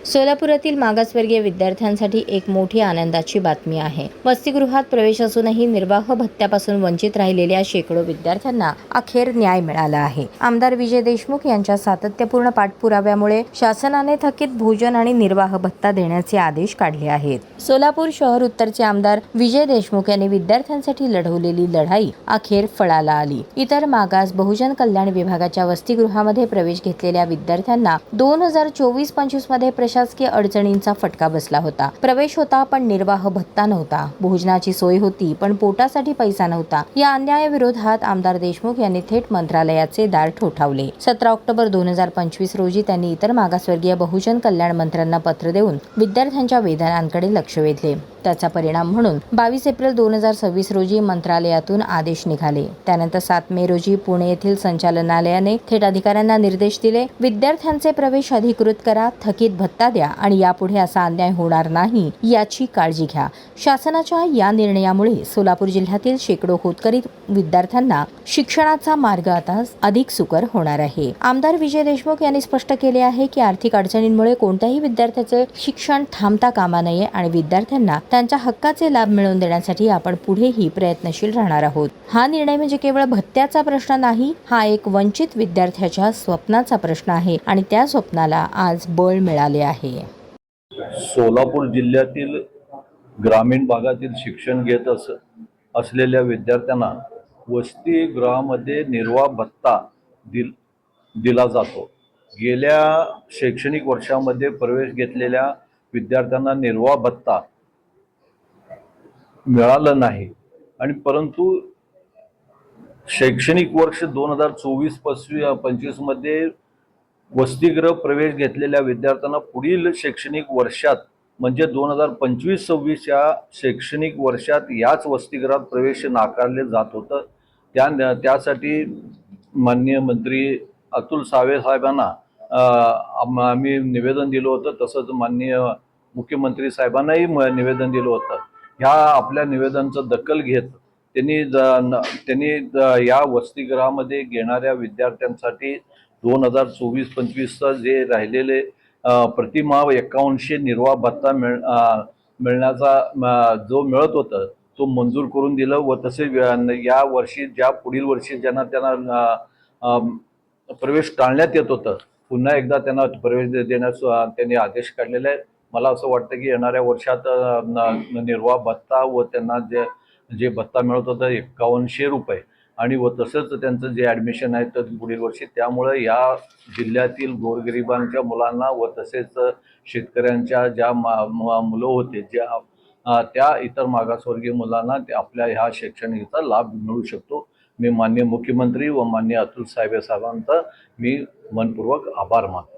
सोलापुरातील मागासवर्गीय विद्यार्थ्यांसाठी एक मोठी आनंदाची बातमी आहे। वसतिगृहात प्रवेश असूनही निर्वाह भत्त्यापासून वंचित राहिलेल्या शेकडो विद्यार्थ्यांना अखेर न्याय मिळाला आहे। आमदार विजय देशमुख यांच्या सातत्यपूर्ण पाठपुराव्यामुळे शासनाने थकीत भोजन आणि निर्वाह भत्ता देण्याचे आदेश काढले आहेत। सोलापूर शहर उत्तरचे आमदार विजय देशमुख यांनी विद्यार्थ्यांसाठी लढवलेली लढाई अखेर फळाला आली। इतर मागास बहुजन कल्याण विभागाच्या वसतिगृहामध्ये प्रवेश घेतलेल्या विद्यार्थ्यांना 2024-25 मध्ये प्रशासकीय अडचणींचा फटका बसला होता। प्रवेश होता पण निर्वाह भत्ता नव्हता, भोजनाची सोय होती पण पोटासाठी पैसा नव्हता। या अन्यायाविरोधात आमदार देशमुख यांनी थेट मंत्रालयाचे दार ठोठावले। 17 ऑक्टोबर 2025 रोजी त्यांनी इतर मागासवर्गीय बहुजन कल्याण मंत्र्यांना पत्र देऊन विद्यार्थ्यांच्या वेदनांकडे लक्ष वेधले। त्याचा परिणाम म्हणून 22 एप्रिल 2026 रोजी मंत्रालयातून आदेश निघाले। त्यानंतर 7 मे रोजी पुणे येथील संचालनालयाने थेट अधिकाऱ्यांना निर्देश दिले, विद्यार्थ्यांचे प्रवेश अधिकृत करा, थकीत भत्ता द्या आणि यापुढे असा अन्याय होणार नाही याची काळजी घ्या। शासनाच्या या निर्णयामुळे सोलापूर जिल्ह्यातील शेकडो होतकरी विद्यार्थ्यांना शिक्षणाचा मार्ग आता अधिक सुकर होणार आहे। आमदार विजय देशमुख यांनी स्पष्ट केले आहे की आर्थिक अडचणींमुळे कोणत्याही विद्यार्थ्याचे शिक्षण थांबता कामा नये आणि विद्यार्थ्यांना त्यांच्या हक्काचे लाभ मिळवून देण्यासाठी आपण पुढेही प्रयत्नशील राहणार आहोत। हा निर्णय म्हणजे केवळ भत्त्याचा प्रश्न नाही, हा एक वंचित विद्यार्थ्याच्या स्वप्नाचा प्रश्न आहे आणि त्या स्वप्नाला आज बळ मिळाले आहे। सोलापूर जिल्ह्यातील ग्रामीण भागातील शिक्षण घेत असलेल्या विद्यार्थ्यांना वसतिगृहामध्ये निर्वाह भत्ता दिला जातो। गेल्या शैक्षणिक वर्षामध्ये प्रवेश घेतलेल्या विद्यार्थ्यांना निर्वाह भत्ता मिळाला नाही आणि परंतु शैक्षणिक वर्ष 2024-25 मध्ये वसतिगृह प्रवेश घेतलेल्या विद्यार्थ्यांना पुढील शैक्षणिक वर्षात म्हणजे 2025-26 या शैक्षणिक वर्षात याच वसतिगृहात प्रवेश नाकारले जात होतं। त्यासाठी माननीय मंत्री अतुल सावे साहेबांना आम्ही निवेदन दिलं होतं, तसंच माननीय मुख्यमंत्री साहेबांनाही निवेदन दिलं होतं। ह्या आपल्या निवेदनाचं दखल घेत त्यांनी या वसतिगृहामध्ये घेणाऱ्या विद्यार्थ्यांसाठी 2024-25 जे राहिलेले प्रतिमाह 5100 निर्वाह भत्ता मिळण्याचा जो मिळत होतं तो मंजूर करून दिलं व तसे या वर्षी पुढील वर्षी ज्यांना त्यांना प्रवेश टाळण्यात येत होतं पुन्हा एकदा त्यांना प्रवेश देण्यास त्यांनी आदेश काढलेले आहेत। मला असं वाटतं की येणाऱ्या वर्षात निर्वाह भत्ता व त्यांना जे भत्ता मिळत होता 5100 रुपये आणि व तसंच त्यांचं जे ॲडमिशन आहे तर पुढील वर्षी, त्यामुळे या जिल्ह्यातील गोरगरिबांच्या मुलांना व तसेच शेतकऱ्यांच्या ज्या मुलं होते त्या इतर मागासवर्गीय मुलांना आपल्या ह्या शैक्षणिकचा लाभ मिळू शकतो। मी माननीय मुख्यमंत्री व माननीय अतुल साहेबांचा मी मनपूर्वक आभार मानतो।